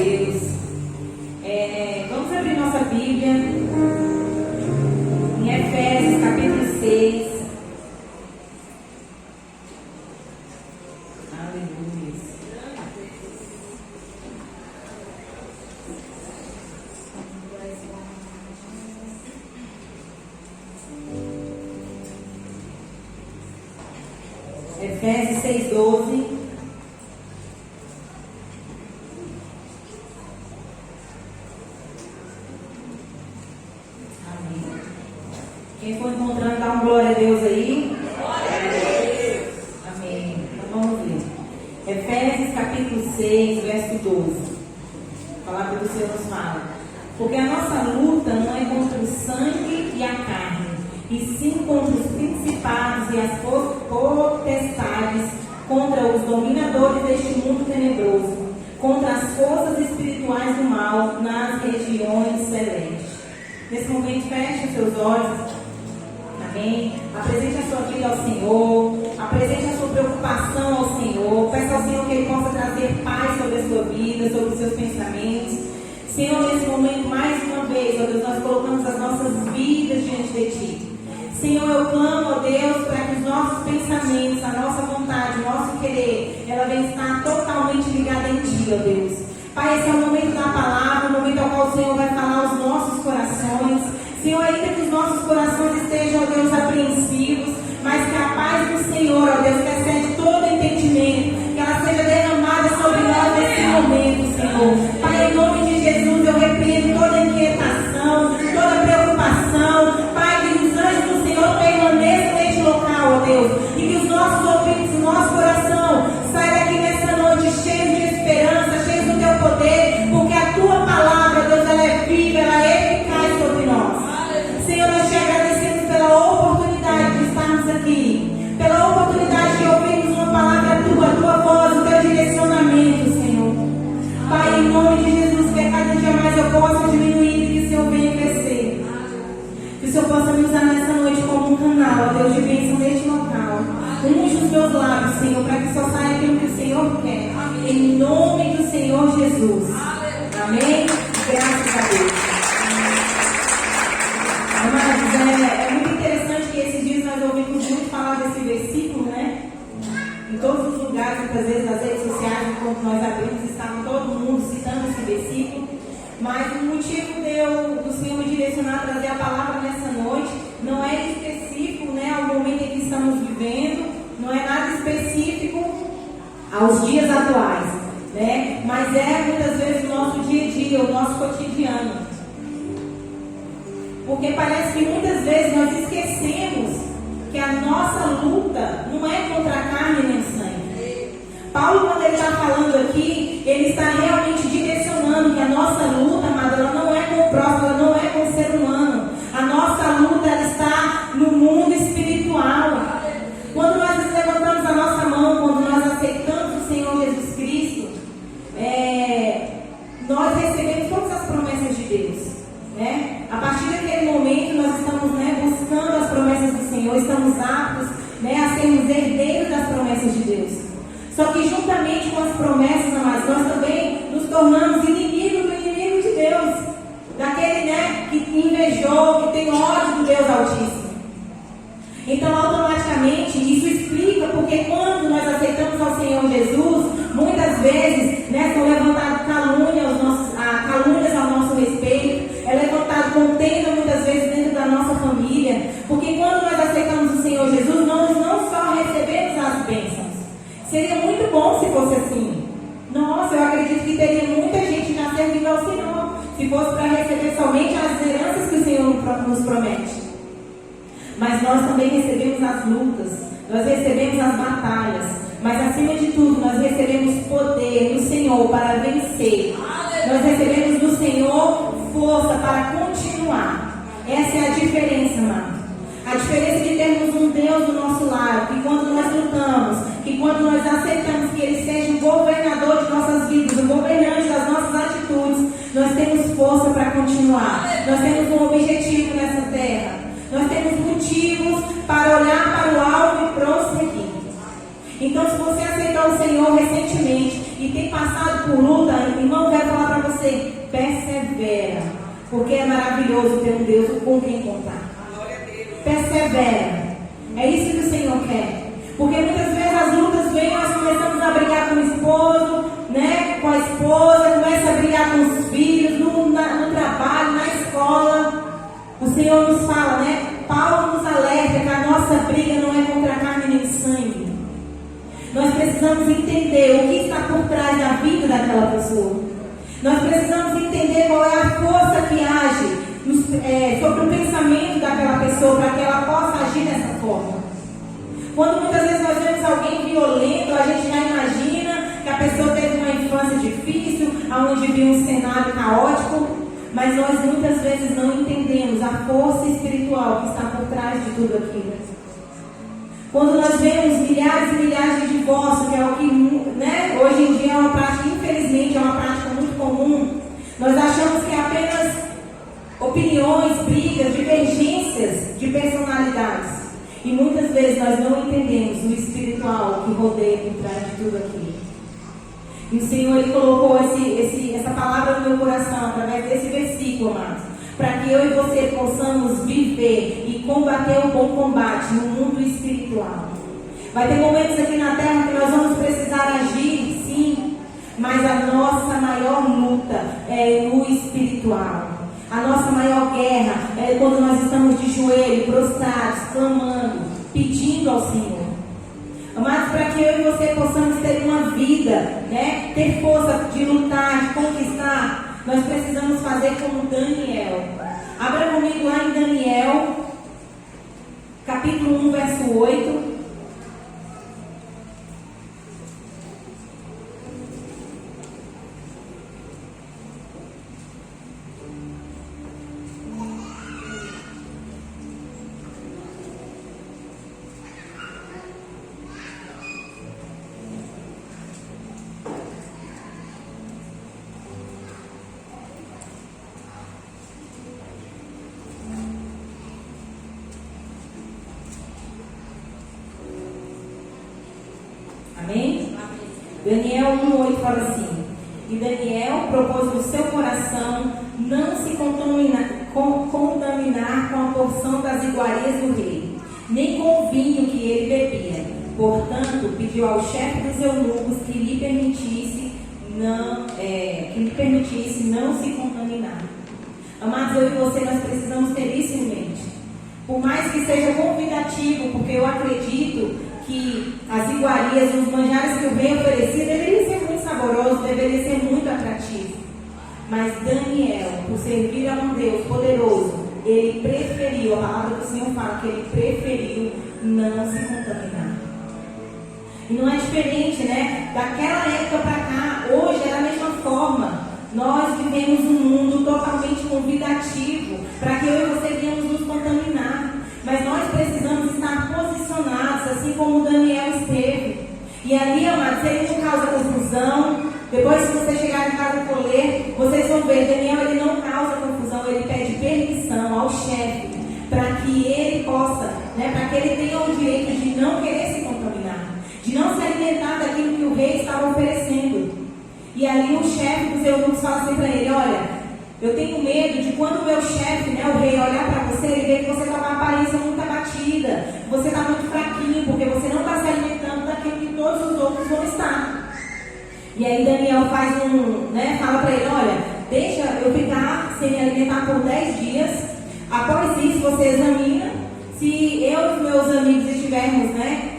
Deus. Vamos abrir nossa Bíblia em Efésios capítulo 6. Aleluia. Efésios 6:12. Quem for encontrando, dá um glória a Deus aí. Glória a Deus. Amém. Então vamos ler. Efésios capítulo 6, verso 12. A palavra do Senhor nos fala: porque a nossa luta não é contra o sangue e a carne, e sim contra os principados e as potestades, contra os dominadores deste mundo tenebroso, contra as forças espirituais do mal nas regiões celestes. Nesse momento, feche os seus olhos. Amém. Apresente a sua vida ao Senhor. Apresente a sua preocupação ao Senhor. Peça ao Senhor que Ele possa trazer paz sobre a sua vida, sobre os seus pensamentos. Senhor, nesse momento, mais uma vez, ó Deus, nós colocamos as nossas vidas diante de Ti. Senhor, eu clamo, ó Deus, para que os nossos pensamentos, a nossa vontade, o nosso querer, ela venha estar totalmente ligada em Ti, ó Deus. Pai, esse é o momento da palavra, o momento ao qual o Senhor vai falar aos nossos corações. Senhor, ainda que os nossos corações estejam, ó Deus, apreensivos, mas que a paz do Senhor, ó Deus, que excede todo entendimento, que ela seja derramada sobre nós nesse momento, Senhor. Pai, em nome de Jesus, eu repreendo toda inquietação, toda preocupação. Pai, que os anjos do Senhor permaneçam neste local, ó Deus, e que os nossos ouvidos, o nosso coração, saia daqui nessa noite cheios de esperança, cheios do Teu poder, porque a Tua palavra, Deus, ela é viva, ela é eficaz sobre nós. Senhor, nós te agradecemos pela oportunidade de estarmos aqui, pela oportunidade de ouvirmos uma palavra Tua, a Tua voz, o Teu direcionamento, Senhor. Pai, em nome de Jesus, que a cada dia mais eu possa diminuir e que o Senhor venha crescer. Que o Senhor possa me usar nessa noite como um canal, ó Deus, de bênção neste local. Unge os meus lábios, Senhor, para que só saia aquilo que o Senhor quer. Em nome do Senhor Jesus. Amém? Graças a Deus. Amados, é muito interessante que esses dias nós ouvimos muito falar desse versículo, né? Em todos os lugares, muitas vezes nas redes sociais, enquanto nós abrimos, estava todo mundo citando esse versículo. Mas o motivo do Senhor me direcionar a trazer a palavra nessa noite não é específico, né, ao momento em que estamos vivendo, não é nada específico aos dias atuais, né? Mas é muitas vezes o nosso dia a dia, o nosso cotidiano. Porque parece que muitas vezes nós esquecemos que a nossa luta não é contra a carne nem o sangue. Paulo, quando ele está falando aqui, ele está realmente direcionando que a nossa luta, amada, ela não é com o próximo, ela não é com o ser humano. A nossa luta, ela está no mundo espiritual. Quando nós levantamos a nossa mão, quando nós aceitamos o Senhor Jesus Cristo, nós recebemos todas as promessas de Deus, né? A partir daquele momento nós estamos, né, buscando as promessas do Senhor, estamos aptos, né, a sermos herdeiros das promessas de Deus. Só que juntamente com as promessas, amados, nós também nos tornamos inimigos do inimigo de Deus, daquele, né, que invejou, que tem ódio do Deus Altíssimo. Então, automaticamente, isso explica porque quando nós aceitamos ao Senhor Jesus, muitas vezes, né, são levantadas calúnias ao nosso respeito, é levantado contenda muitas vezes dentro da nossa família, porque quando nós aceitamos o Senhor Jesus, nós não só recebemos as bênçãos. Seria muito bom se fosse assim. Nossa, eu acredito que teria muita gente já servindo ao Senhor, se fosse para receber somente as heranças que o Senhor nos promete. Mas nós também recebemos as lutas, nós recebemos as batalhas, mas acima de tudo nós recebemos poder do Senhor para vencer. Nós recebemos do Senhor força para continuar. Essa é a diferença, amado. A diferença de termos um Deus do nosso lado, que quando nós lutamos, que quando nós aceitamos que Ele seja o governador de nossas vidas, o governante das nossas atitudes, nós temos força para continuar. Nós temos um objetivo nessa terra. Nós temos motivos para olhar para o alvo e prosseguir. Então, se você aceitou o Senhor recentemente e tem passado por luta, irmão, quero falar para para você: persevera, porque é maravilhoso ter um Deus com quem contar. Persevera. É isso que o Senhor quer. Porque muitas vezes as lutas vêm, nós começamos a brigar com o esposo, né? Com a esposa, começa a brigar com os filhos, no trabalho, na escola. O Senhor nos fala, né? Paulo nos alerta que a nossa briga não é contra a carne nem sangue. Nós precisamos entender o que está por trás da vida daquela pessoa. Nós precisamos entender qual é a força que age sobre o pensamento daquela pessoa, para que ela possa agir dessa forma. Quando muitas vezes nós vemos alguém violento, a gente já imagina que a pessoa teve uma infância difícil, onde viu um cenário caótico, mas nós muitas vezes não entendemos a força espiritual que está por trás de tudo aquilo. Quando nós vemos milhares e milhares de divórcios, que é o que, né, hoje em dia é uma prática, infelizmente, é uma prática muito comum, nós achamos que é apenas opiniões, brigas, divergências de personalidades. E muitas vezes nós não entendemos o espiritual que rodeia por trás de tudo aquilo. E o Senhor, Ele colocou essa palavra no meu coração, através desse versículo, amados, para que eu e você possamos viver e combater o bom combate no mundo espiritual. Vai ter momentos aqui na terra que nós vamos precisar agir, sim, mas a nossa maior luta é no espiritual. A nossa maior guerra é quando nós estamos de joelho, prostrados, clamando, pedindo ao Senhor. Amados, para que eu e você possamos ter uma vida, né, ter força de lutar, de conquistar, nós precisamos fazer como Daniel. Abra comigo lá em Daniel, capítulo 1, verso 8. Amém? Daniel 1,8 fala assim: e Daniel propôs no seu coração não se contaminar com a porção das iguarias do rei, nem com o vinho que ele bebia. Portanto, pediu ao chefe dos eunucos que lhe permitisse não se contaminar. Amados, eu e você, nós precisamos ter isso em mente. Por mais que seja convidativo, porque eu acredito que as iguarias, os manjares que o rei oferecia deveriam ser muito saborosos, deveriam ser muito atrativos. Mas Daniel, por servir a um Deus poderoso, ele preferiu, a palavra do Senhor fala que ele preferiu não se contaminar. E não é diferente, né? Daquela época para cá, hoje é da mesma forma. Nós vivemos um mundo totalmente convidativo para que eu e você venhamos nos contaminar. Mas nós precisamos estar posicionados, assim como Daniel esteve. E ali, amados, ele não causa confusão. Depois, se você chegar em casa e for ler, vocês vão ver, Daniel, ele não causa confusão, ele pede permissão ao chefe para que ele possa, né, para que ele tenha o direito de não querer se contaminar, de não se alimentar daquilo que o rei estava oferecendo. E ali o chefe dos eunucos fala assim para ele: olha, eu tenho medo de quando o meu chefe, né, o rei, olhar para você, ele ver que você está com uma aparência muito abatida, você está muito fraquinho, porque você não está se alimentando daquilo que todos os outros vão estar. E aí Daniel fala para ele: olha, deixa eu ficar sem me alimentar por 10 dias, após isso você examina, se eu e os meus amigos estivermos, né,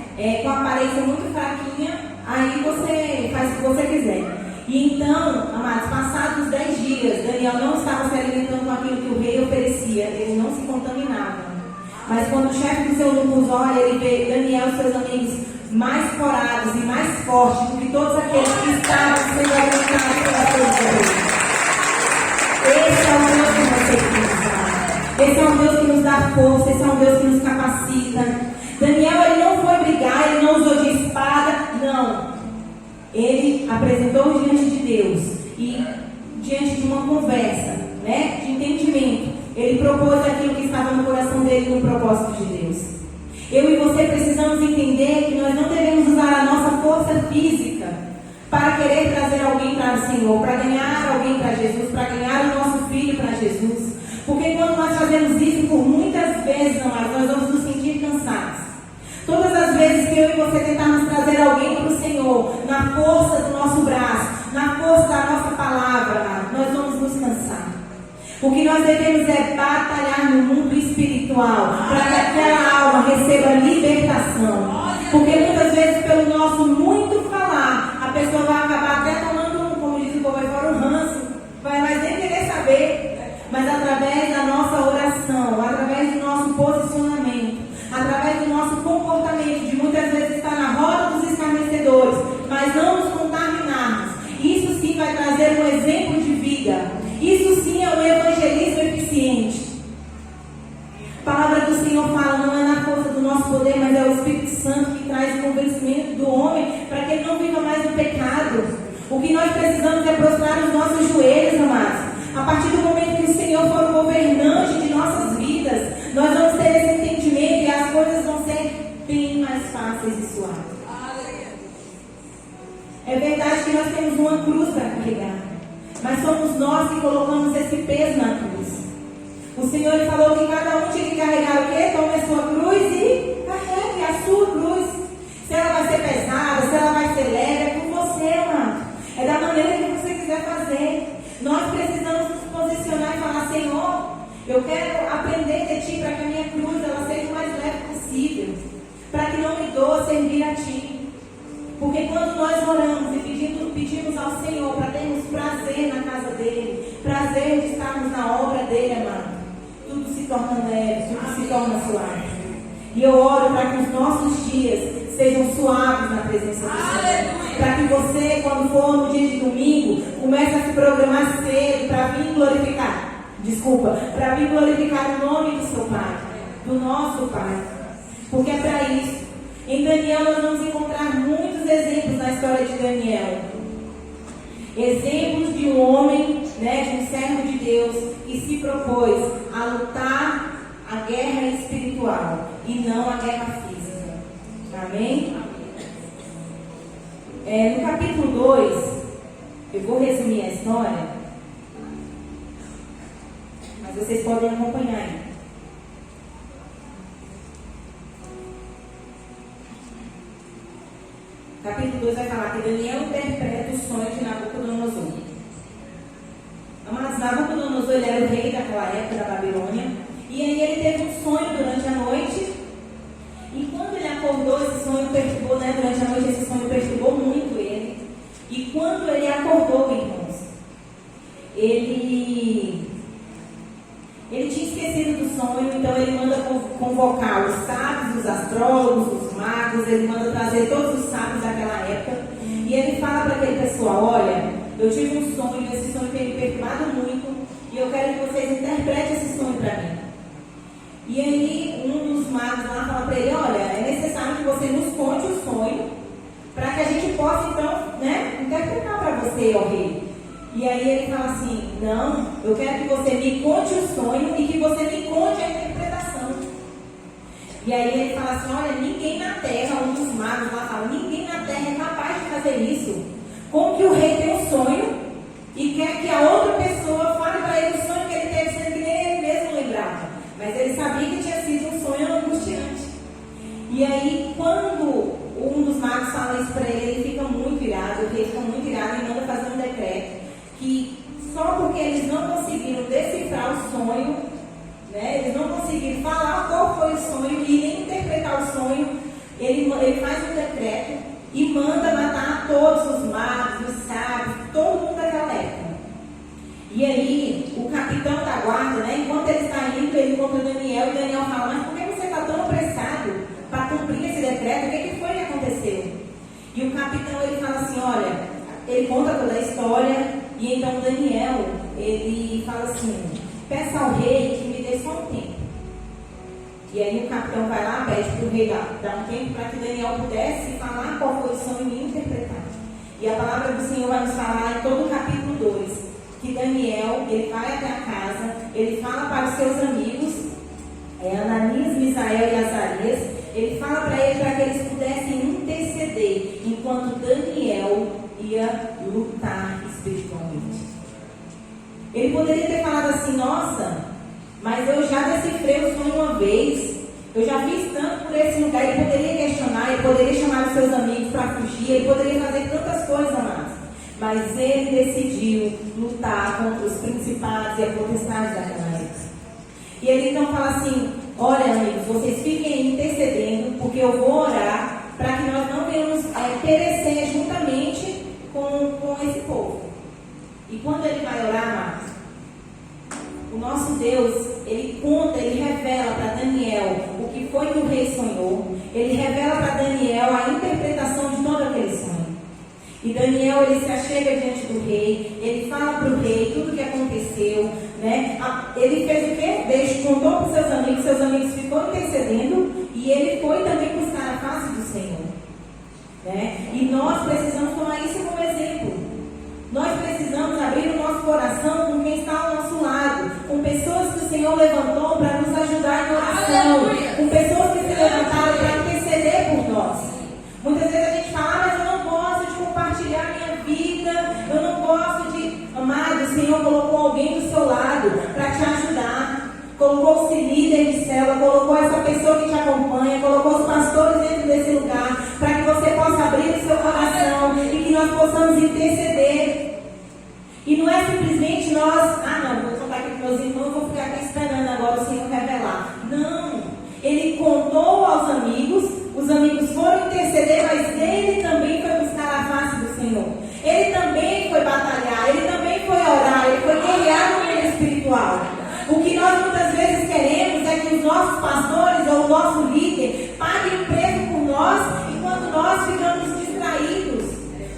com a aparência muito fraquinha, aí você faz o que você quiser. E então, amados, passados 10 dias, Daniel não estava se alimentando com aquilo que o rei oferecia, ele não se contaminava. Mas quando o chefe dos eunucos olha, ele vê Daniel e seus amigos mais corados e mais fortes do que todos aqueles que estavam sendo alimentados pela força do rei. Esse é o Deus que nós servimos. Esse é um Deus que nos dá força, esse é um Deus que nos capacita. Daniel, ele não foi brigar, ele não usou de espada, não. Ele apresentou diante de Deus e diante de uma conversa, né, de entendimento, ele propôs aquilo que estava no coração dele, no propósito de Deus. Eu e você precisamos entender que nós não devemos usar a nossa força física para querer trazer alguém para o Senhor, para ganhar alguém para Jesus. Jesus, para ganhar o nosso filho para Jesus. Porque quando nós fazemos isso, por muitas vezes, nós vamos nos sentir cansados. Todas as vezes que eu e você tentarmos trazer alguém para o Senhor, na força do nosso braço, na força da nossa palavra, nós vamos nos cansar. O que nós devemos é batalhar no mundo espiritual, para que aquela alma receba libertação. Porque muitas vezes, pelo nosso muito falar, a pessoa vai acabar até tomando, como diz o povo aí fora, um ranço, vai mais nem querer saber. Mas através da nossa oração, através do nosso posicionamento, através do nosso comportamento, de muitas vezes estar na roda dos escarnecedores, mas não nos contaminarmos, isso sim vai trazer um exemplo de vida. Isso sim é um evangelismo eficiente. A palavra do Senhor fala, não é na força do nosso poder, mas é o Espírito Santo que traz o convencimento do homem para que ele não viva mais no pecado. O que nós precisamos é prostrar os nossos joelhos, amados. A partir do momento que o Senhor for o governante de nossas vidas, nós vamos ter esse entendimento e as coisas vão ser bem mais fáceis e suaves. É verdade que nós temos uma cruz para carregar, mas somos nós que colocamos esse peso na cruz. O Senhor ele falou que cada um tinha que carregar o quê? Tome a sua cruz e carregue a sua cruz. Se ela vai ser pesada, se ela vai ser leve, é com você, amado. É da maneira que você quiser fazer. Nós precisamos nos posicionar e falar, Senhor, eu quero aprender de Ti para que a minha cruz ela seja o mais leve possível, para que não me doa servir a Ti. Porque quando nós oramos e pedimos ao Senhor para termos prazer na casa dEle, prazer de estarmos na obra dEle, amado, tudo se torna leve, tudo se torna suave. E eu oro para que os nossos dias sejam suaves na presença do Senhor. Para que você, quando for no dia de domingo, comece a se programar cedo para vir glorificar. Para vir glorificar o nome do seu Pai, do nosso Pai. Porque é para isso. Em Daniel nós vamos encontrar muitos exemplos na história de Daniel. Exemplos de um homem, de um servo de Deus, que se propôs a lutar a guerra espiritual e não a guerra física. Amém? No capítulo 2, eu vou resumir a história, mas vocês podem acompanhar aí. Capítulo 2 vai falar que Daniel interpreta o sonho de Nabucodonosor. Amados, Nabucodonosor ele era o rei daquela época da Babilônia. E aí ele teve um sonho durante a noite. E quando ele acordou, esse sonho perturbou, durante a noite esse sonho perturbou muito ele. E quando ele acordou, irmãos, ele tinha esquecido do sonho, então ele manda convocar os sábios, os astrólogos, os magos, ele manda trazer todos os sábios daquela época. E ele fala para aquele pessoal, olha, eu tive um sonho, esse sonho tem me perturbado muito, e eu quero que vocês interpretem esse sonho para mim. E aí um dos magos lá fala para ele, olha, é necessário que você nos conte o sonho, para que a gente possa então, interpretar para você, ó rei. E aí ele fala assim, não, eu quero que você me conte o sonho e que você me conte a interpretação. E aí ele fala assim, olha, ninguém na terra, um dos magos lá fala, ninguém na terra é capaz de fazer isso. Como que o rei tem um sonho e quer que a outra pessoa fale para ele o sonho que ele teve, sendo que nem ele mesmo lembrava. Mas ele sabia que tinha sido um sonho angustiante. E aí quando um dos magos fala isso para ele, ele fica muito irado, o rei fica muito irado e manda fazer um decreto que só porque eles não conseguiram decifrar o sonho, eles não conseguiram falar qual foi o sonho e nem interpretar o sonho, ele faz um decreto e manda matar todos os magos, os sábios, todo mundo daquela época. E aí, o capitão da guarda, enquanto ele está indo, ele encontra Daniel, e Daniel fala, mas por que você está tão apressado para cumprir esse decreto? O que foi que aconteceu? E o capitão, ele fala assim, olha, ele conta toda a história. E então Daniel, ele fala assim, peça ao rei que me dê só um tempo. E aí o capitão vai lá, pede para o rei dar um tempo para que Daniel pudesse falar qual foi o sonho e interpretar. E a palavra do Senhor vai nos falar em todo o capítulo 2, que Daniel, ele vai até a casa, ele fala para os seus amigos, Ananias, Misael e Azarias, ele fala para eles para que eles pudessem interceder, enquanto Daniel ia lutar espiritualmente. Ele poderia ter falado assim: nossa, mas eu já decifrei o sonho uma vez, eu já fiz tanto por esse lugar. Ele poderia questionar, ele poderia chamar os seus amigos para fugir, ele poderia fazer tantas coisas, amados. Mas ele decidiu lutar contra os principados e a potestade daquela época. E ele então fala assim: olha, amigos, vocês fiquem aí intercedendo, porque eu vou orar para que nós não venhamos perecer juntamente com esse povo. E quando ele vai orar, amados, o nosso Deus, ele conta, ele revela para Daniel o que foi que o rei sonhou. Ele revela para Daniel a interpretação de todo aquele sonho. E Daniel, ele se achega diante do rei, ele fala para o rei tudo o que aconteceu, né? Ele fez o quê? Contou para os seus amigos ficou intercedendo, e ele foi também buscar a face do Senhor, né? E nós precisamos tomar isso como exemplo. Nós precisamos abrir o nosso coração com quem está ao nosso lado, com pessoas que o Senhor levantou para nos ajudar em oração, com pessoas que se levantaram para interceder por nós. Muitas vezes a gente fala: mas eu não gosto de compartilhar minha vida, eu não gosto de... Amado, o Senhor colocou alguém do seu lado para te ajudar, colocou-se líder de célula, colocou essa pessoa que te acompanha, colocou os pastores dentro desse lugar, para que você possa abrir o seu coração e que nós possamos interceder. E não é simplesmente nós: não, vou contar aqui para meus irmãos, vou ficar aqui esperando agora o Senhor revelar. Não, ele contou aos amigos, os amigos foram interceder, mas ele também foi buscar a face do Senhor. Ele também foi batalhar, ele também foi orar, ele foi guerrear no meio espiritual. O que nós muitas vezes queremos é que os nossos pastores ou o nosso líder paguem o preço por nós, enquanto nós ficamos distraídos.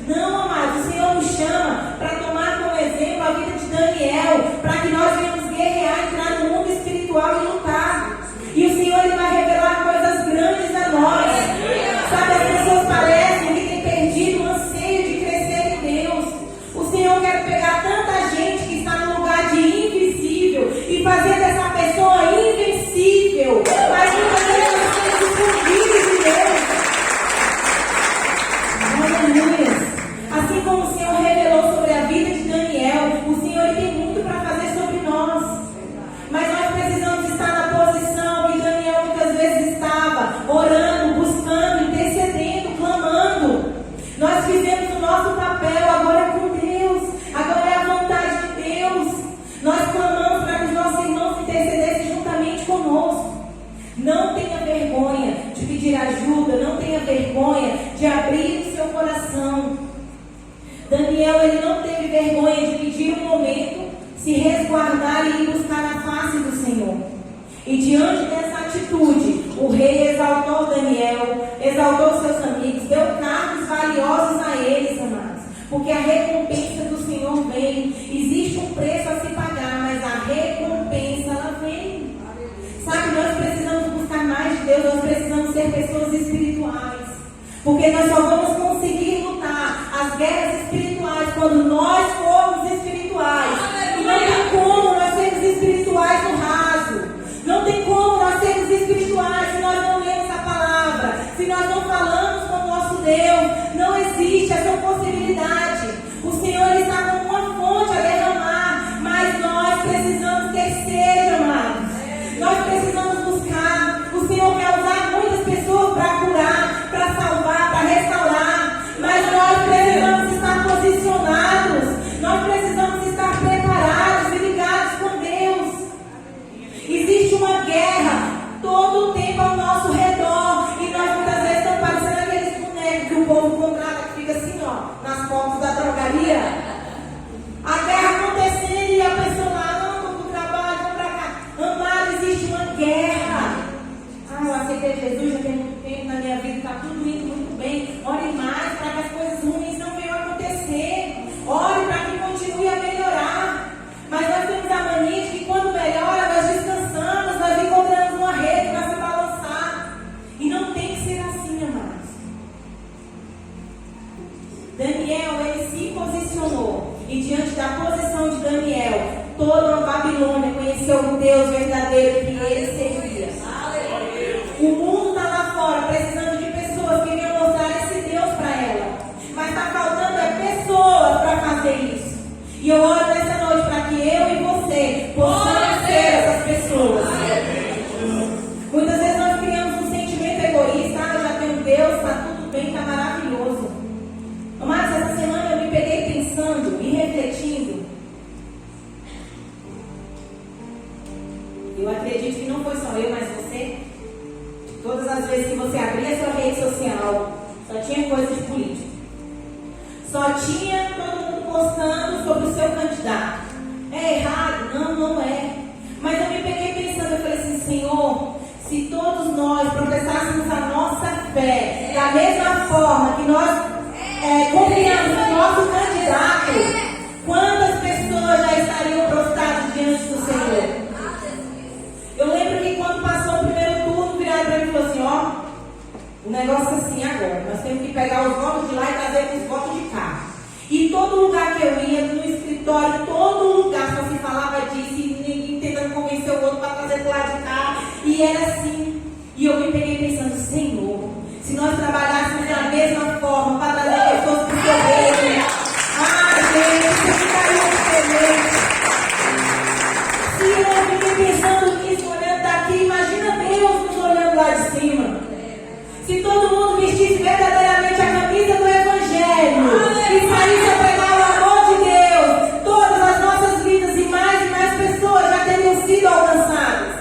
Não, amados, o Senhor nos chama para tomar como exemplo a vida de Daniel, para que nós venhamos guerrear, entrar no mundo espiritual e lutar. E o Senhor, ele vai revelar coisas grandes a nós. Sabe, as pessoas parecem que têm perdido o anseio de crescer em Deus. O Senhor quer pegar tanta gente que está no lugar de invisível e fazer dessa pessoa invencível. Mas muitas vezes nós estamos escondidos de Deus. Aleluia. Assim como o Senhor revelou sobre a vida de Daniel, o Senhor, ele tem muito para fazer sobre nós. Mas nós precisamos estar na posição que Daniel muitas vezes estava, orando, buscando, intercedendo, clamando. Nós fizemos o nosso papel, agora é com Deus, agora é a vontade de Deus. Nós clamamos para que os nossos irmãos intercedessem juntamente conosco. Não tenha vergonha de pedir ajuda, não tenha vergonha de abrir o seu coração. Daniel, ele não teve vergonha de pedir um momento, se resguardar e ir buscar a face do Senhor. E diante dessa atitude, o rei exaltou Daniel, exaltou seus amigos, deu cargos valiosos a eles, amados. Porque a recompensa do Senhor vem. Existe um preço a se pagar, mas a recompensa, ela vem. Sabe, nós precisamos buscar mais de Deus, nós precisamos ser pessoas espirituais. Porque nós só vamos conseguir lutar as guerras espirituais quando nós formos espirituais. E não tem como nós sermos espirituais no raso. Não tem como nós sermos espirituais se nós não lemos a palavra, se nós não falamos com o nosso Deus. Não existe essa possibilidade. O Senhor está com uma fonte a derramar, mas nós precisamos ter sede, amados. Nós precisamos buscar. O Senhor quer usar muitas pessoas para curar, para salvar, para restaurar, mas nós precisamos estar posicionados. Nós precisamos estar preparados e ligados com Deus. Existe uma guerra todo o tempo ao nosso redor, e nós muitas vezes estamos parecendo aqueles bonecos que o povo contrata, que fica assim, ó, nas portas da drogaria. A guerra acontecendo e a pessoa lá: não, vou pro trabalho, vou pra cá. Amado, existe uma guerra. Eu aceitei Jesus já tem muito tempo na minha vida, está tudo indo muito bem. Ore mais para que as coisas ruins não venham a acontecer. Ore para que continue a melhorar. Mas nós temos a mania de que quando melhora, nós descansamos, nós encontramos uma rede para se balançar. E não tem que ser assim, amados. Daniel, ele se posicionou. E diante da posição de Daniel, toda a Babilônia conheceu o Deus verdadeiro que ele servia. O mundo está lá fora precisando de pessoas que venham mostrar esse Deus para ela. Mas está faltando pessoas para fazer isso. E eu oro nessa noite para que eu e rede social, só tinha coisa de política. Só tinha todo mundo postando sobre o seu candidato. É errado? Não, não é. Mas eu me peguei pensando, eu falei assim, Senhor, se todos nós professássemos a nossa fé da mesma forma que nós confiamos no nosso candidato, quantas pessoas já estariam prostradas diante do Senhor? Eu lembro que quando passou o primeiro turno, viraram para mim e falaram assim, ó, o negócio é assim agora, nós temos que pegar os votos de lá e trazer os votos de cá. E todo lugar que eu ia, no escritório, todo lugar só se falava disso, e ninguém tentando convencer o outro para trazer do lado de cá, e era assim. E eu me peguei pensando, Senhor, se nós trabalhássemos da mesma forma para trazer pessoas para o seu reino, gente, você ficaria diferente. Se eu fiquei pensando nisso, olhando daqui, imagina Deus nos olhando lá de cima. Se todo mundo vestisse verdadeiramente a camisa do Evangelho e saísse a pregar o amor de Deus, todas as nossas vidas e mais pessoas já teriam sido alcançadas.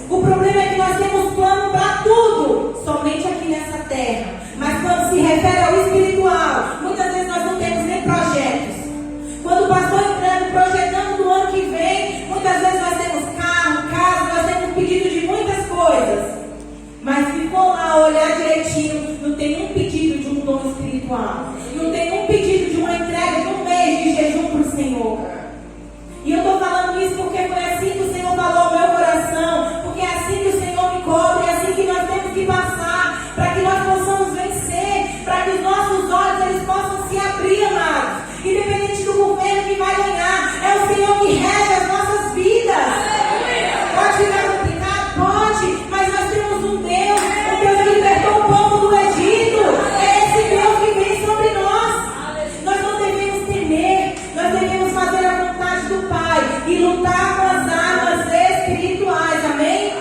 O problema é que nós temos plano para tudo, somente aqui nessa terra. Mas quando se refere ao espiritual, muitas vezes nós não temos nem projetos. Quando o pastor entrando, projetando do ano que vem, muitas vezes nós temos carro, casa, nós temos pedido de muitas coisas. Mas se for lá olhar direitinho, não tem um pedido de um dom espiritual. Não tem um pedido de uma entrega de um mês de jejum para o Senhor. E eu estou falando isso porque foi assim que o Senhor falou ao meu coração. Porque é assim que o Senhor me cobra, é assim que nós temos que passar. Para que nós possamos vencer. Para que os nossos olhos eles possam se abrir, amados. Independente do governo que vai ganhar, é o Senhor que rege as nossas vidas. Pode ficar complicado? Pode. Mas nós temos um Deus que libertou o povo do Egito. É esse Deus que vem sobre nós. Nós não devemos temer. Nós devemos fazer a vontade do Pai e lutar com as armas espirituais. Amém?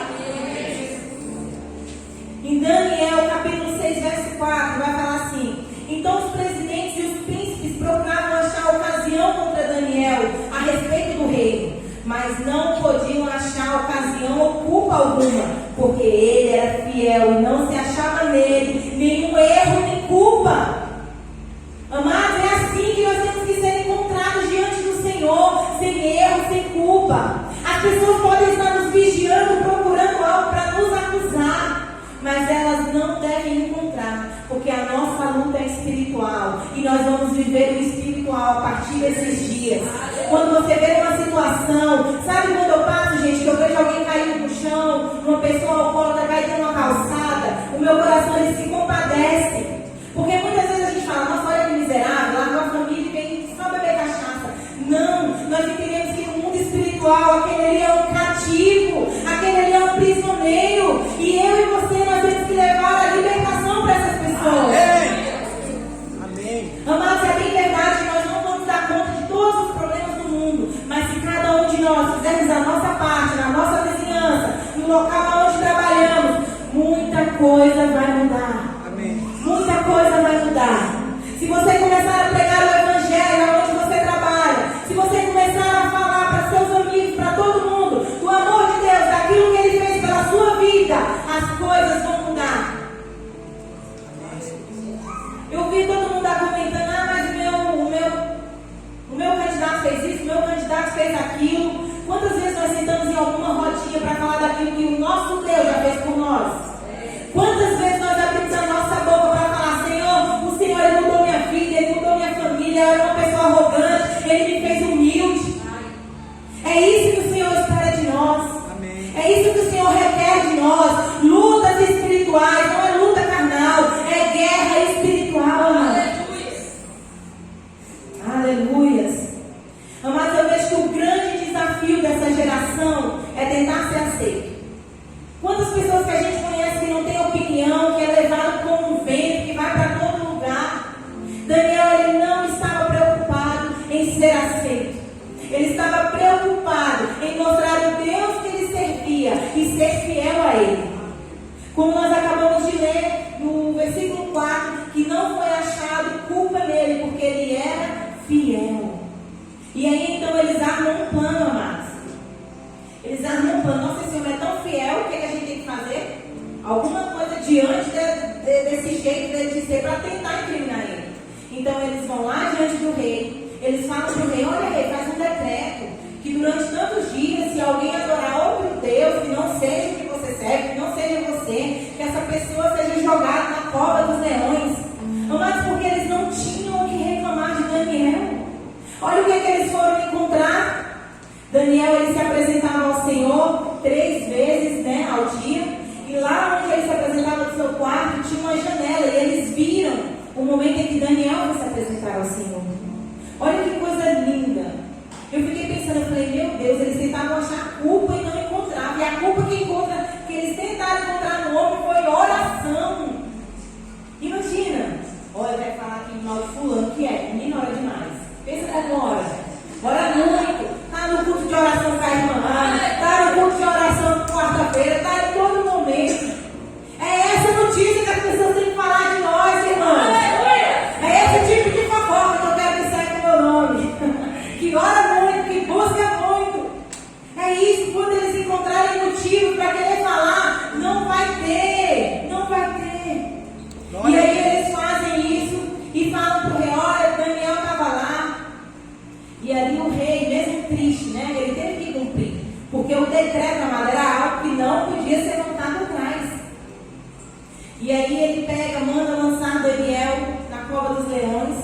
Em Daniel, capítulo 6, verso 4, vai falar assim: então os presidentes e os príncipes procuravam achar ocasião contra Daniel a respeito do reino, mas não podiam achar ocasião ou culpa alguma, porque ele era fiel e não se achava nele nenhum erro nem culpa. Amados, é assim que nós temos que ser encontrados diante do Senhor, sem erro, sem culpa. As pessoas podem estar nos vigiando, procurando algo para nos acusar, mas elas não devem encontrar, porque a nossa luta é espiritual e nós vamos viver o espiritual a partir desses dias. Quando você vê uma situação, sabe quando eu passo, gente, que eu vejo alguém caindo no chão, uma pessoa alcoólatra caindo numa calçada, o meu coração ele se compadece, porque muitas vezes a gente fala, nossa, olha que miserável, lá com a família e vem só beber cachaça. Não, nós entendemos que no mundo espiritual aquele ali é um cativo, aquele ali é um prisioneiro, e eu e você nós temos que levar a libertação para essas pessoas. Amém. Amados, é bem verdade que nós não vamos dar conta de todos os problemas do mundo, mas se cada um de nós fizermos a nossa parte, na nossa vizinhança, no local onde trabalhamos, muita coisa vai mudar. Amém. Muita coisa vai mudar. Se você começar a pregar o Evangelho onde você trabalha, se você começar a falar para seus amigos, para todo mundo, do amor de Deus, daquilo que Ele fez pela sua vida, as coisas vão mudar. Eu vi todo mundo comentando, mas o meu candidato fez isso, o meu candidato fez aquilo. Quantas vezes nós sentamos em alguma rodinha para falar daquilo que o nosso Deus já fez por nós? Quantas vezes nós abrimos a nossa boca para falar, Senhor, o Senhor ele mudou minha vida, Ele mudou minha família, eu era uma pessoa arrogante, Ele me fez humilde. É isso que o Senhor espera de nós. Amém. É isso que o Senhor requer de nós. Lutas espirituais, não é luta carnal, é guerra espiritual. Aleluias. Amados, eu vejo que o grande desafio dessa geração é tentar ser aceito. Quantas pessoas que a gente conhece que não tem opinião, que é levado como um vento, que vai para todo lugar. Daniel, ele não estava preocupado em ser aceito. Ele estava preocupado em mostrar o Deus que ele servia e ser fiel a Ele. Como nós acabamos de ler no versículo 4, que não foi achado culpa nele, porque ele era fiel. E aí então eles armam um plano, amados. Eles armam um plano. Nossa, esse homem é tão fiel, o que a gente tem que fazer? Alguma coisa diante desse Então eles vão lá diante do rei, eles falam para o rei: olha, rei, faz um decreto que durante tantos dias, se alguém adorar outro Deus que não seja o que você serve, que não seja você, que essa pessoa seja jogada na cova dos leões. Amados, porque eles não tinham o que reclamar de Daniel. Olha o que eles foram encontrar. Daniel, ele se apresentava ao Senhor 3 vezes, ao dia. E lá onde ele se apresentava no seu quarto, tinha uma janela. E eles viram o momento em que Daniel foi se apresentar ao Senhor. Olha que coisa linda. Eu fiquei pensando, eu falei: meu Deus, eles tentavam achar culpa e não encontravam. E a culpa que eles tentaram encontrar no homem foi oração. Imagina. Olha, vai falar aqui mal de fulano, que é, menina, ora demais. Pensa como ora. Ora muito. Está no culto de oração com a irmã Ana, está no culto de oração quarta-feira, está em todo momento. É essa notícia que as pessoas têm que falar de nós, irmãos. É esse tipo de fofoca que eu quero que saia com o meu nome. Que ora muito, que busca muito. É isso, quando eles encontrarem motivo para querer falar, não vai ter. Não vai ter. E aí eles fazem isso e falam para o rei: olha, Daniel estava lá. E ali o rei, mesmo triste, ele teve que cumprir. Porque o decreto, amado, era algo que não podia ser voltado atrás. E aí ele manda lançar Daniel na cova dos leões.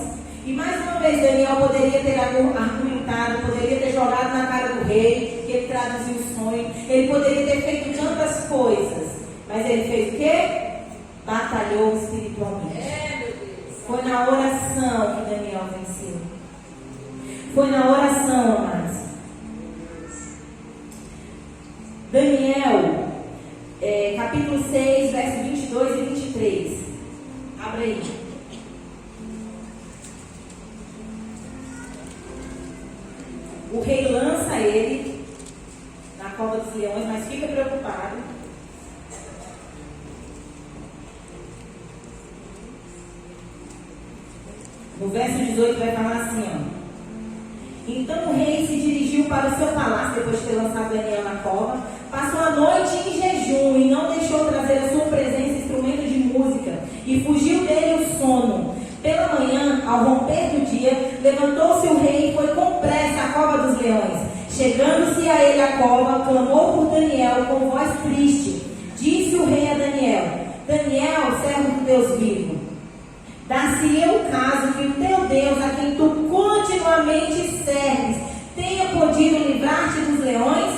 E mais uma vez Daniel poderia ter argumentado, poderia ter jogado na cara do rei, que ele traduziu o sonho. Ele poderia ter feito tantas coisas. Mas ele fez o quê? Batalhou espiritualmente. Foi na oração que Daniel venceu. Foi na oração, amados. Daniel, capítulo 6, versos 22 e 23. Abre aí. O rei lança ele na cova dos leões, mas fica preocupado. No verso 18 vai falar assim, Então o rei se dirigiu para o seu palácio, depois de ter lançado Daniel na cova, passou a noite em jejum e não deixou trazer à sua presença instrumento de música, e fugiu dele o sono. Pela manhã, ao romper do dia, levantou-se o rei e foi com pressa à cova dos leões. Chegando-se a ele a cova, clamou por Daniel com voz triste. Disse o rei a Daniel: Daniel, servo do Deus vivo, dar-se-ia o caso que o teu Deus, a quem tu continuamente serves, tenha podido livrar-te dos leões?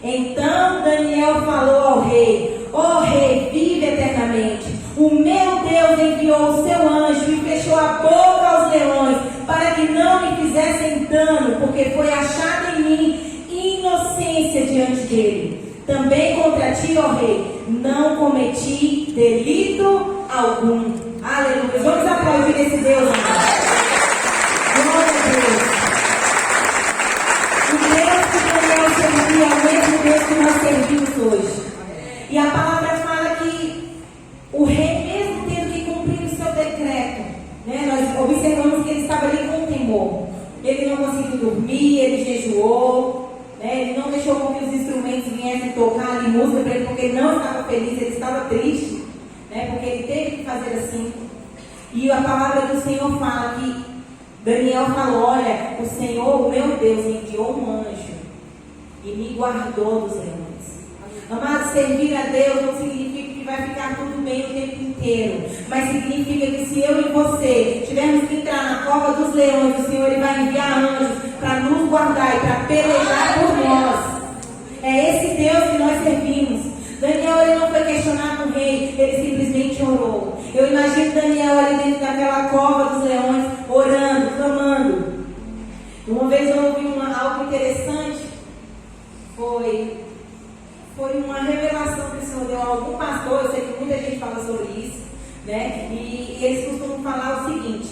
Então Daniel falou ao rei: ó rei, vive eternamente. O meu Deus enviou o seu anjo e fechou a boca aos leões, para que não me fizessem dano, porque foi achada em mim inocência diante dele. Também contra ti, ó rei, não cometi delito algum. Aleluia. Vamos aplaudir esse Deus, amado. Glória a Deus. O Deus que Daniel servia é o mesmo Deus que nós servimos hoje. E a palavra fala que o rei, mesmo tendo que cumprir o seu decreto, nós observamos que ele estava ali com temor. Ele não conseguiu dormir, ele jejuou, ele não deixou com que os instrumentos viessem tocar ali música para ele, porque ele não estava feliz, ele estava triste. Porque ele teve que fazer assim. E a palavra do Senhor fala que Daniel falou: olha, o Senhor, o meu Deus, enviou um anjo e me guardou dos leões. Amado, servir a Deus não significa que vai ficar tudo bem o tempo inteiro, mas significa que se eu e você tivermos que entrar na cova dos leões, o Senhor ele vai enviar anjos para nos guardar e para pelejar por nós. É esse Deus que nós servimos. Daniel ele não foi questionar com o rei, ele simplesmente orou. Eu imagino Daniel ali dentro daquela cova dos leões, orando, clamando. Uma vez eu ouvi algo interessante, foi uma revelação que o Senhor deu a algum pastor. Eu sei que muita gente fala sobre isso, e eles costumam falar o seguinte,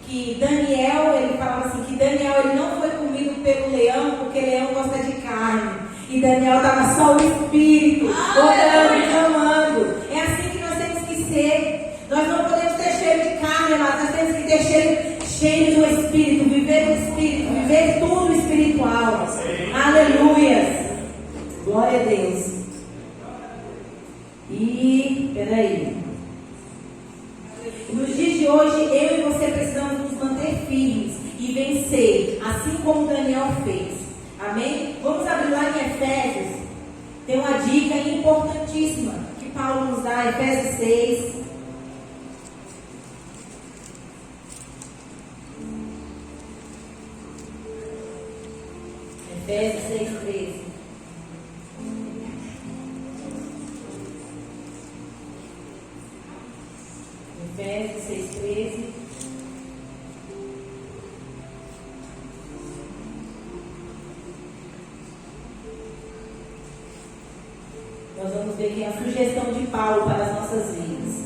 que Daniel, ele falava assim, que Daniel ele não foi comido pelo leão, porque leão gosta de carne. E Daniel estava só o espírito, orando, clamando. É assim que nós temos que ser. Nós não podemos ter cheiro de carne, mas nós temos que ter cheiro do espírito, viver o espírito, viver tudo espiritual. Aleluia. Glória a Deus. E, peraí. Nos dias de hoje, eu e você precisamos Amém? Vamos abrir lá em Efésios. Tem uma dica importantíssima que Paulo nos dá, Efésios 6. Efésios 6:13. Efésios 6:13. Nós vamos ver aqui a sugestão de Paulo para as nossas vidas.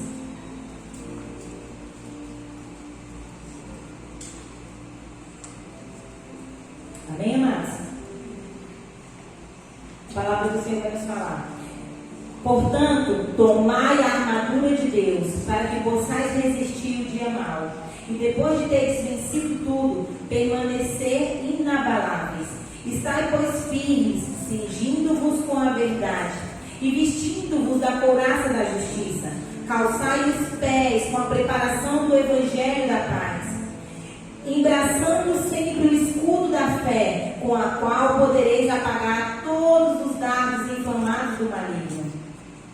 Amém, amados? A palavra do Senhor vai nos falar. Portanto, tomai a armadura de Deus, para que possais resistir o dia mau. E depois de teres vencido tudo, permanecer inabaláveis. Estai, pois, firmes, cingindo-vos com a verdade, e vestindo-vos da couraça da justiça. Calçai os pés com a preparação do evangelho da paz, embraçando sempre o escudo da fé, com a qual podereis apagar todos os dardos inflamados do maligno.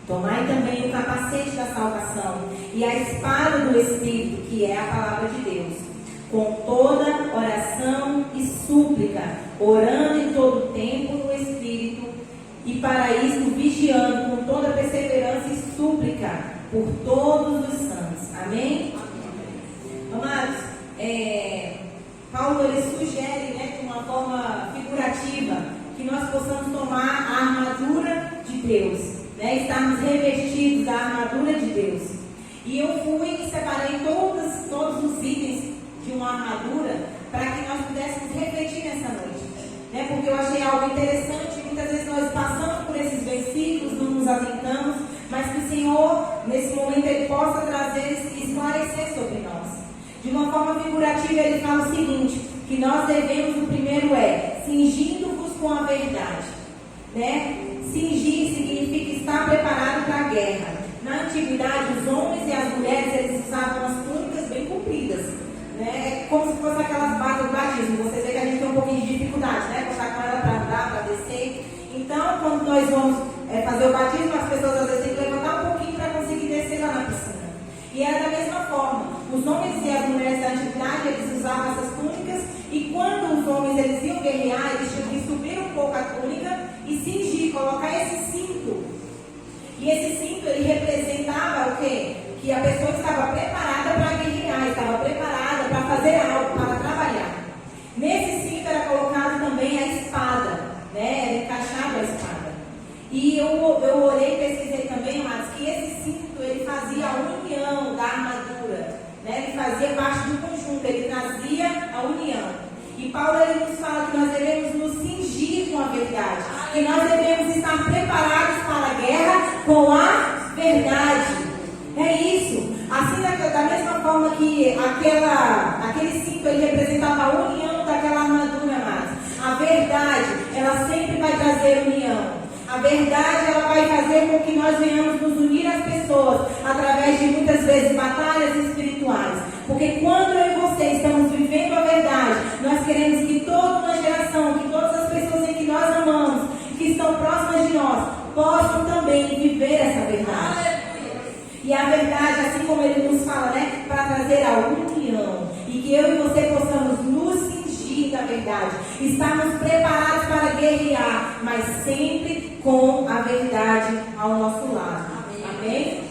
Tomai também o capacete da salvação e a espada do Espírito, que é a palavra de Deus, com toda oração e súplica, orando em todo tempo no Espírito, e para isso vigiando com toda perseverança e súplica por todos os santos. Amém? Amados, Paulo ele sugere, de uma forma figurativa, que nós possamos tomar a armadura de Deus, estarmos revestidos da armadura de Deus. E eu fui e separei todos os itens de uma armadura para que nós pudéssemos refletir nessa noite. Porque eu achei algo interessante. Muitas vezes nós passamos por esses versículos, não nos atentamos, mas que o Senhor, nesse momento, Ele possa trazer e esclarecer sobre nós. De uma forma figurativa, Ele fala o seguinte, que nós devemos, o primeiro cingindo-vos com a verdade. Cingir significa estar preparado para a guerra. Na antiguidade, os homens e as mulheres, eles usavam as túnicas bem compridas. Como se fosse aquelas batas do batismo. Você vê que a gente tem um pouquinho de dificuldade, botar com ela para andar, para descer. Então, quando nós vamos fazer o batismo, as pessoas às vezes têm que levantar um pouquinho para conseguir descer lá na piscina. E era da mesma forma. Os homens e as mulheres da antiguidade, eles usavam essas túnicas. E quando os homens eles iam guerrear, eles tinham que subir um pouco a túnica e cingir, colocar esse cinto. E esse cinto, ele representava o quê? Que a pessoa estava preparada para guerrear, estava preparada para fazer algo, para trabalhar. Nesse cinto era colocado também a espada, era encaixada a espada. E eu orei e pesquisei também, amados, que esse cinto, ele fazia a união da armadura, ele fazia parte do conjunto, ele trazia a união. E Paulo, ele nos fala que nós devemos nos cingir com a verdade, que nós devemos estar preparados para a guerra com a verdade. É isso. Assim, da mesma forma que aquele cinto ele representava a união daquela armadura, amados. A verdade, ela sempre vai trazer união. A verdade, ela vai fazer com que nós venhamos nos unir às pessoas através de muitas vezes batalhas espirituais. Porque quando eu e você estamos vivendo a verdade, nós queremos que toda uma geração, que todas as pessoas em que nós amamos, que estão próximas de nós, possam também viver essa verdade. E a verdade, assim como ele nos fala, para trazer a união. E que eu e você possamos nos cingir da verdade. Estarmos preparados para guerrear, mas sempre com a verdade ao nosso lado. Amém?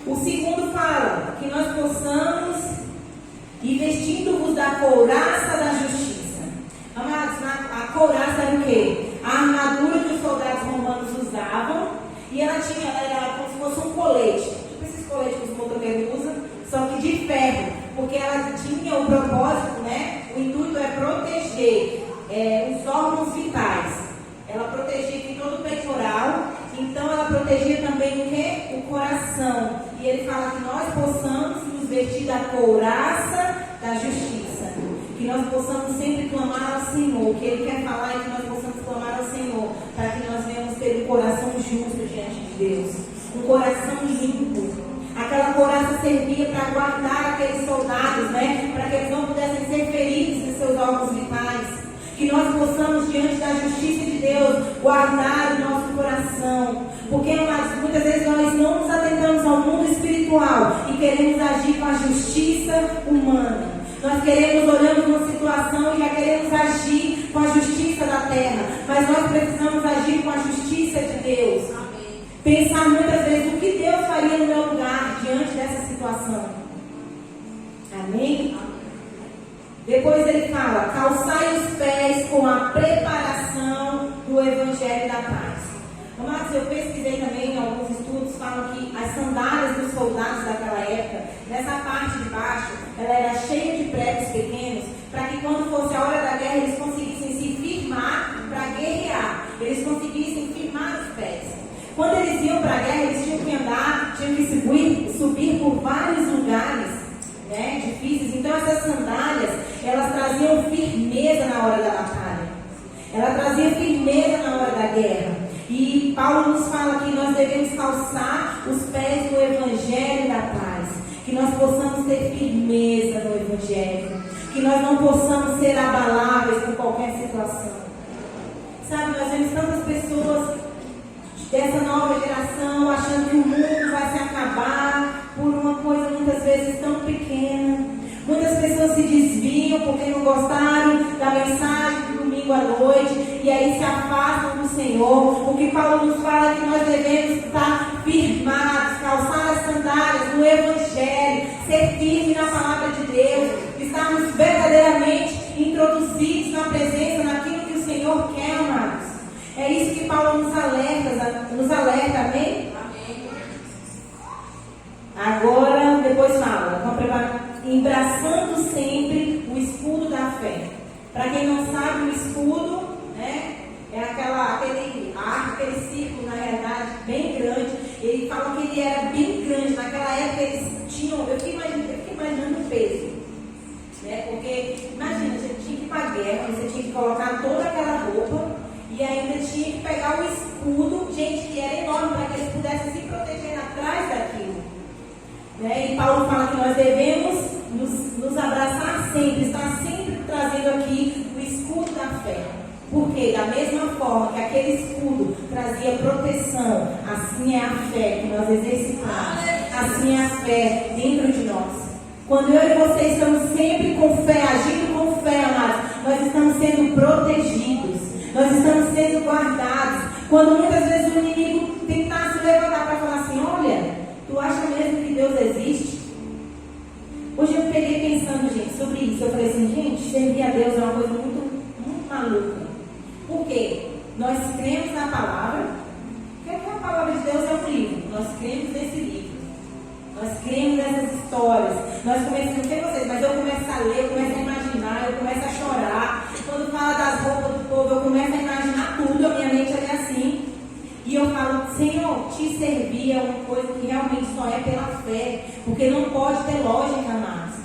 O segundo fala que nós possamos ir vestindo-vos da couraça da justiça. Amados, a couraça era o quê? A armadura que os soldados romanos usavam. E ela era como se fosse um colete, tipo esses coletes que os motoqueiros usam, só que de ferro, porque ela tinha o propósito, o intuito é proteger os órgãos vitais. Ela protegia aqui todo o peitoral, então ela protegia também o quê? O coração. E ele fala que nós possamos nos vestir da couraça da justiça, que nós possamos sempre clamar ao Senhor. O que ele quer falar é que nós possamos clamar ao Senhor, para que nós venhamos ter um coração justo diante de Deus, um coração limpo. Aquela couraça servia para guardar aqueles soldados, para que eles não pudessem ser feridos em seus órgãos vitais, que que nós possamos, diante da justiça de Deus, guardar o nosso coração. Porque muitas vezes nós não nos atentamos ao mundo espiritual e queremos agir com a justiça humana. Nós olhamos uma situação e já queremos agir com a justiça da terra. Mas nós precisamos agir com a justiça de Deus. Amém. Pensar muitas vezes o que Deus faria no meu lugar diante dessa situação. Amém? Depois ele fala: calçai os pés com a preparação do Evangelho da Paz. Amados, eu pesquisei também em alguns estudos, falam que as sandálias dos soldados daquela época, nessa parte de baixo, ela era cheia de pregos pequenos, para que quando fosse a hora da guerra, eles conseguissem se firmar para guerrear, eles conseguissem firmar os pés. Quando eles iam para a guerra, eles tinham que andar, tinham que subir por vários lugares, né, difíceis. Então essas sandálias, elas traziam firmeza na hora da batalha, ela trazia firmeza na hora da guerra. E Paulo nos fala que nós devemos calçar os pés do Evangelho da Paz, que nós possamos ter firmeza no Evangelho, que nós não possamos ser abaláveis por qualquer situação. Sabe, nós vemos tantas pessoas dessa nova geração achando que o mundo vai se acabar por uma coisa muitas vezes tão pequena. Muitas pessoas se desviam porque não gostaram da mensagem do domingo à noite e aí se afastam do Senhor. O que Paulo nos fala é que nós devemos estar firmados, calçar as sandálias no Evangelho, ser firme na palavra de Deus, estarmos verdadeiramente introduzidos na presença, naquilo que o Senhor quer, amados. É isso que Paulo nos alerta, amém? Agora, depois fala, embraçando sempre o escudo da fé. Para quem não sabe, o escudo, né, é aquele arco, aquele círculo, na realidade, bem grande. Ele fala que ele era bem grande. Naquela época eles tinham, eu fiquei imaginando o peso, né? Porque, imagina, você tinha que ir para a guerra, você tinha que colocar toda aquela roupa e ainda tinha que pegar o escudo, gente, que era enorme, para que eles pudessem se proteger atrás daquilo. Né? E Paulo fala que nós devemos nos abraçar sempre, estar sempre trazendo aqui o escudo da fé. Porque da mesma forma que aquele escudo trazia proteção, assim é a fé que nós exercitamos, assim é a fé dentro de nós. Quando eu e você estamos sempre com fé, agindo com fé, amados, nós estamos sendo protegidos, nós estamos sendo guardados. Quando muitas vezes o inimigo tentar se levantar para falar assim: olha, tu acha mesmo que Deus existe? Hoje eu peguei pensando, gente, sobre isso. Eu falei assim, gente, servir a Deus é uma coisa muito maluca. Por quê? Nós cremos na palavra. Porque a palavra de Deus é um livro. Nós cremos nesse livro. Nós cremos nessas histórias. Nós começamos, não sei vocês, mas eu começo a ler, eu começo a imaginar, eu começo a chorar. Quando fala das roupas do povo, eu começo a imaginar tudo. A minha mente é assim. E eu falo, Senhor, te servir é uma coisa que realmente só é pela fé, porque não pode ter lógica, amados.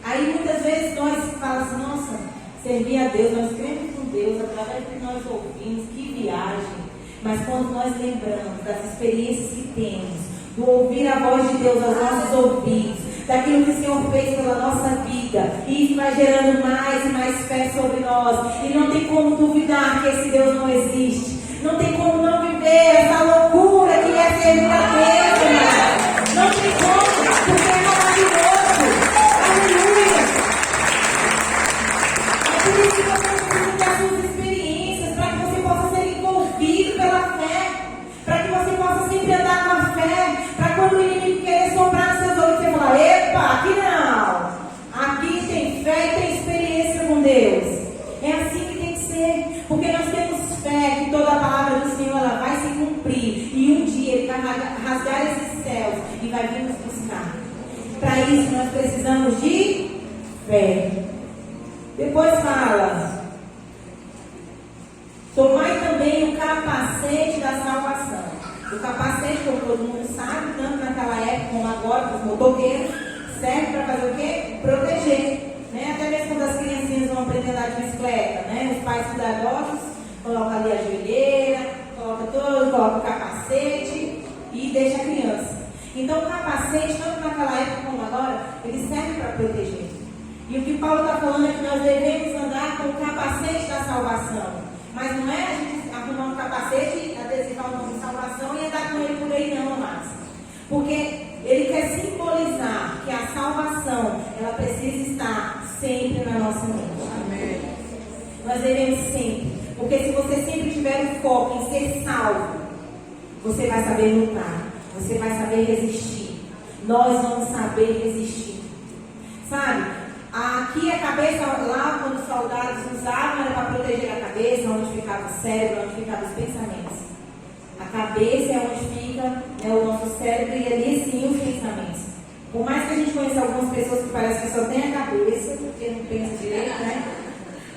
Aí muitas vezes nós falamos assim, nossa, servir a Deus, nós cremos com Deus, através do que nós ouvimos, que viagem. Mas quando nós lembramos das experiências que temos, do ouvir a voz de Deus aos nossos ouvidos, daquilo que o Senhor fez pela nossa vida, e isso vai gerando mais e mais fé sobre nós, e não tem como duvidar que esse Deus não existe. Não tem como não viver essa loucura que é servir a Deus, irmão. Não tem como, porque é maravilhoso. Aleluia. É por isso que você precisa das suas experiências, para que você possa ser envolvido pela fé, para que você possa sempre andar com a fé, para quando o inimigo querer soprar nos seus ouvidos, você falar, epa, aqui não. Aqui tem fé e tem experiência com Deus. É assim que tem que ser, porque nós temos fé que toda a palavra do Senhor ela vai se cumprir e um dia Ele vai rasgar esses céus e vai vir nos buscar. Para isso nós precisamos de fé. Depois fala, tomai também o capacete da salvação. O capacete, como todo mundo sabe, tanto naquela época como agora, para os motoqueiros, serve para fazer o quê? Proteger. Né? Até mesmo quando as criancinhas vão aprender a andar de bicicleta, né? Os pais cuidadosos coloca ali a joelheira, coloca o capacete e deixa a criança. Então o capacete, tanto naquela época como agora, ele serve para proteger. E o que Paulo está falando é que nós devemos andar com o capacete da salvação. Nós devemos sempre. Porque se você sempre tiver o foco em ser salvo, você vai saber lutar. Você vai saber resistir. Nós vamos saber resistir. Sabe? Aqui a cabeça, lá quando os soldados usavam, era para proteger a cabeça, onde ficava o cérebro, onde ficavam os pensamentos. A cabeça é onde fica, né, o nosso cérebro, e ali sim os pensamentos. Por mais que a gente conheça algumas pessoas que parecem que só tem a cabeça, porque não pensa direito, né?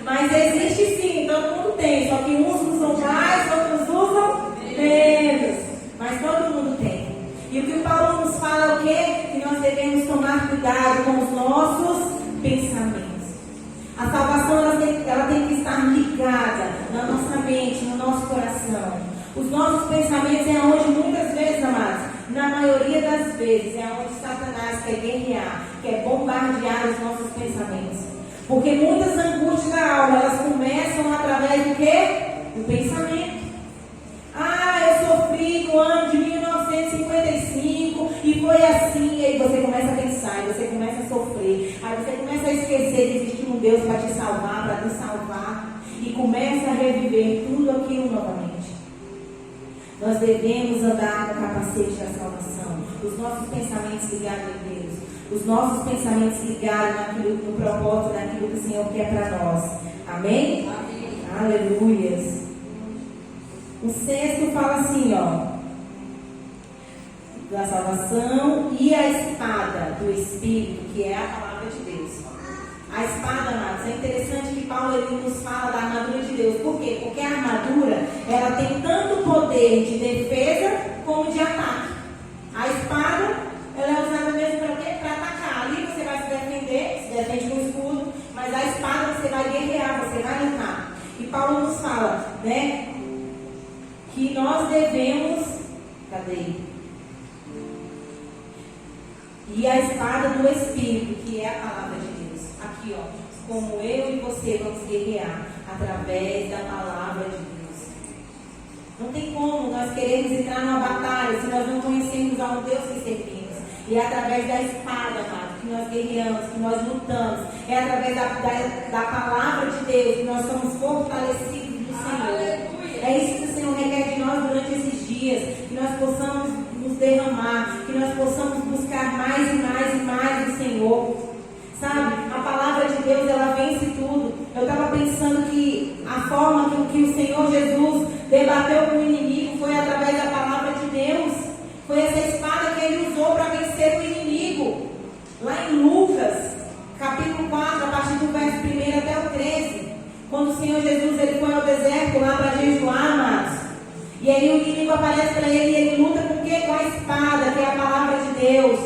Mas existe sim, todo mundo tem, só que uns usam mais, outros usam menos. Mas todo mundo tem. E o que o Paulo nos fala é o quê? Que nós devemos tomar cuidado com os nossos pensamentos. A salvação ela tem que estar ligada na nossa mente, no nosso coração. Os nossos pensamentos é onde muitas vezes, amados, na maioria das vezes, é onde Satanás quer guerrear, quer bombardear os nossos pensamentos. Porque muitas angústias da alma, elas começam através do quê? Do pensamento. Ah, eu sofri no ano de 1955 e foi assim. E aí você começa a pensar, e você começa a sofrer. Aí você começa a esquecer que existe um Deus para te salvar, para te salvar. E começa a reviver tudo aquilo novamente. Nós devemos andar com o capacete da salvação. Os nossos pensamentos ligados em Deus. Os nossos pensamentos ligados naquilo, no propósito daquilo que o Senhor quer para nós. Amém? Amém. Aleluias. O sexto fala assim, ó. Da salvação e a espada do Espírito, que é a palavra de Deus. A espada, amados, é interessante que Paulo ele nos fala da armadura de Deus. Por quê? Porque a armadura, ela tem tanto poder de defesa como de ataque. A espada, ela é usada mesmo para quê? Para atacar. Ali você vai se defender, se defende com o escudo, mas a espada você vai guerrear, você vai lutar. E Paulo nos fala, né, que nós devemos, cadê? E a espada do Espírito, que é a palavra de Deus. Aqui, ó, como eu e você vamos guerrear através da palavra de Deus. Não tem como nós queremos entrar numa batalha se nós não conhecemos ao Deus que servimos. E é através da espada, amado, que nós guerreamos, que nós lutamos. É através da palavra de Deus que nós somos fortalecidos do Senhor. É isso que o Senhor requer de nós durante esses dias. Que nós possamos nos derramar, que nós possamos buscar mais e mais e mais do Senhor. Sabe, a palavra de Deus, ela vence tudo. Eu estava pensando que a forma que o Senhor Jesus debateu com o inimigo foi através da palavra de Deus. Foi essa espada que ele usou para vencer o inimigo. Lá em Lucas, capítulo 4, a partir do verso 1 até o 13. Quando o Senhor Jesus ele foi ao deserto lá para jejuar, amados. E aí o inimigo aparece para ele e ele luta com o quê? Com a espada, que é a palavra de Deus.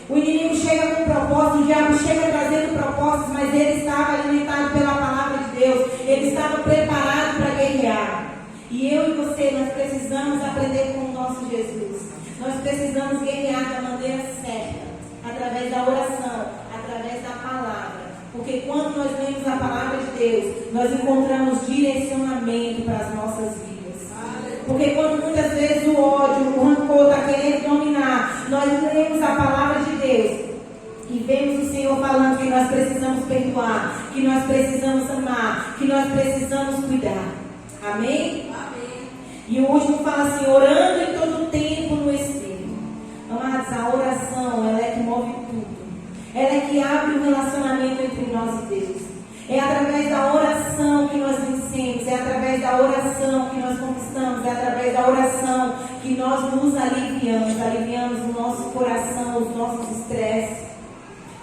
O inimigo chega com propósito, o diabo chega trazendo propósitos, mas ele estava alimentado pela palavra de Deus. Ele estava preparado para guerrear. E eu e você, nós precisamos aprender com o nosso Jesus. Nós precisamos guerrear da maneira certa, através da oração, através da palavra. Porque quando nós lemos a palavra de Deus, nós encontramos direcionamento para as nossas vidas. Porque quando muitas vezes o ódio, o rancor está querendo dominar, nós lemos a palavra de Deus e vemos o Senhor falando que nós precisamos perdoar, que nós precisamos amar, que nós precisamos cuidar. Amém? Amém. E o último fala assim, orando em todo tempo no Espírito. Amados, a oração, ela é que move tudo. Ela é que abre o relacionamento entre nós e Deus. É através da oração que nós vencemos, é através da oração que nós conquistamos, é através da oração que nós nos aliviamos o nosso coração, os nossos estresses.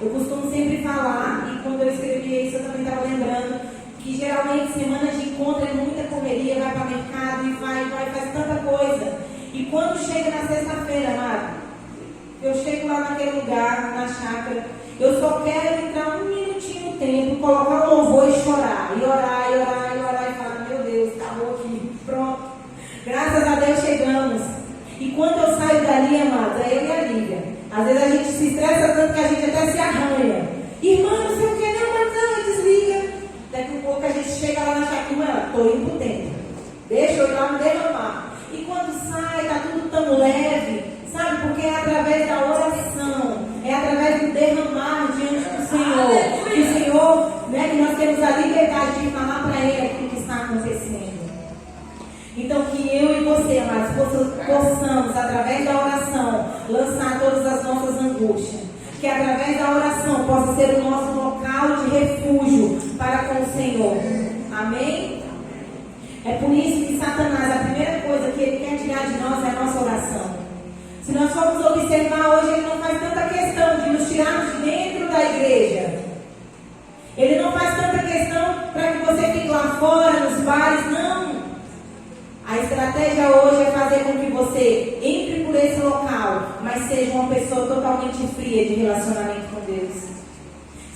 Eu costumo sempre falar, e quando eu escrevi isso eu também estava lembrando, que geralmente semanas de encontro é muita correria, vai para o mercado e faz tanta coisa. E quando chega na sexta-feira, amado, eu chego lá naquele lugar, na chácara, eu só quero entrar um minutinho no tempo, colocar um louvor e chorar, e orar, e orar, e orar, e falar, meu Deus, acabou aqui, pronto. Graças a Deus chegamos. E quando eu saio dali, amados, é eu e a Lívia. Às vezes a gente se estressa tanto que a gente até se arranha. Irmã, não sei o que, não, mas não, desliga. Daqui a pouco a gente chega lá na chácara, estou indo pro tempo. Deixa eu ir lá me derramar. E quando sai, está tudo tão leve, sabe? Porque é através da oração, é através do derramar diante do Senhor. Que o Senhor, né, que nós temos a liberdade de falar para Ele possamos, através da oração, lançar todas as nossas angústias. Que através da oração possa ser o nosso local de refúgio para com o Senhor. Amém? É por isso que Satanás, a primeira coisa que ele quer tirar de nós é a nossa oração. Se nós formos observar hoje, ele não faz tanta questão de nos tirarmos de dentro da igreja. Ele não faz tanta questão para que você fique lá fora, nos bares, não. A estratégia hoje é fazer com que você entre por esse local, mas seja uma pessoa totalmente fria de relacionamento com Deus.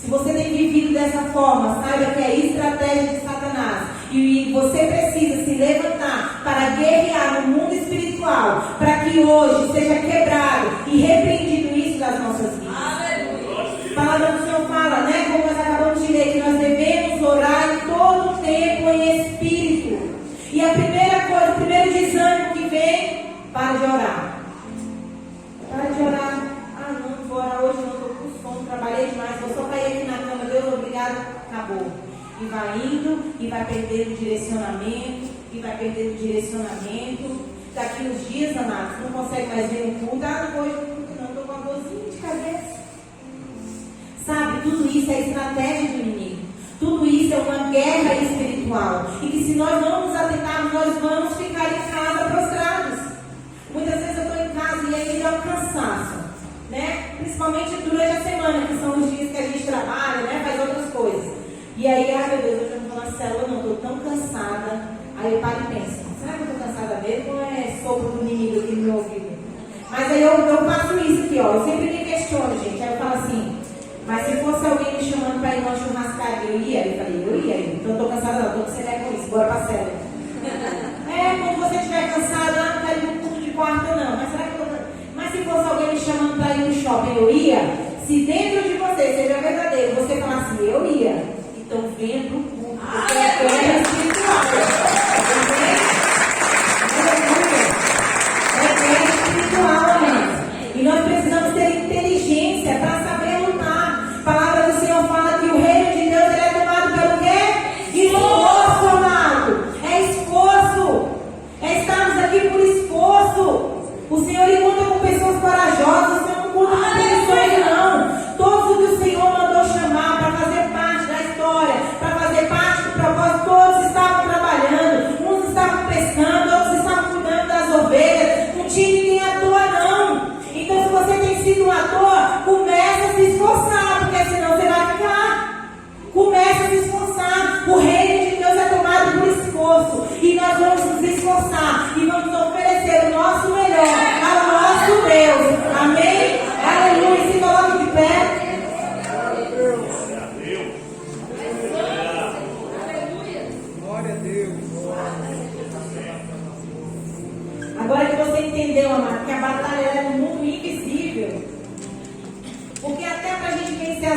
Se você tem vivido dessa forma, saiba que é estratégia de Satanás. E você precisa se levantar para guerrear no mundo espiritual, para que hoje seja quebrado e repreendido isso das nossas vidas. A palavra do Senhor fala, né? Como nós acabamos de ler, que nós devemos orar em todo o tempo em espírito. E a primeira coisa, o primeiro desânimo que vem, para de orar. Para de orar. Ah, não vou orar hoje, não estou com sono, trabalhei demais, vou só cair aqui na cama, Deus, obrigado, acabou. E vai indo, e vai perdendo o direcionamento, e vai perdendo o direcionamento. Daqui uns dias, amados, não consegue mais ver um culto. Ah, não vou hoje no culto, não, estou com uma dorzinha de cabeça. Sabe, tudo isso é estratégia do inimigo. Tudo isso é uma guerra espiritual. E que se nós não nos atentarmos, nós vamos ficar em casa prostrados. Muitas vezes eu estou em casa e aí me dá um cansaço, né? Principalmente durante a semana, que são os dias que a gente trabalha, né? Faz outras coisas. E aí, ai meu Deus, eu não estou na célula, não, estou tão cansada. Aí eu paro e penso, será que eu estou cansada mesmo ou é sopro do inimigo aqui no meu ouvido? Mas aí eu faço isso aqui, ó. Eu sempre me questiono, gente. Aí eu falo assim, mas se fosse alguém me chamando para ir numa churrascaria, eu ia? Eu falei, eu ia. Então eu estou cansada, não, estou com você com isso, bora para a célula. Quando você estiver cansada, não quero ir no culto de quarta, não. Mas será que eu... Mas se fosse alguém me chamando para ir no shopping, eu ia? Se dentro de você seja verdadeiro, você falar assim, eu ia. Então venha para o culto, porque é guerra espiritual. É guerra espiritual, amém. E nós precisamos ter inteligência para saber lutar. A palavra do Senhor fala que o reino de Deus ele é tomado pelo quê? Esforço, amado. É esforço. É estarmos aqui por esforço. O Senhor ele conta com pessoas corajosas. O Senhor não conta com pessoas, não. Todos os que o Senhor mandou chamar para fazer parte da história, para fazer parte do propósito, todos estavam trabalhando. Uns estavam pescando, outros estavam cuidando das ovelhas. Não tinha ninguém à toa, não. Então, se você tem sido um ator, comece a se esforçar, porque senão você vai ficar. Comece a se esforçar. O reino de Deus é tomado por esforço. E nós vamos nos esforçar e vamos oferecer o nosso melhor ao nosso Deus. Amém? Aleluia. Se coloque de pé. Glória a Deus. Agora que você entendeu, amado, que a batalha é no mundo invisível. Porque até para a gente vencer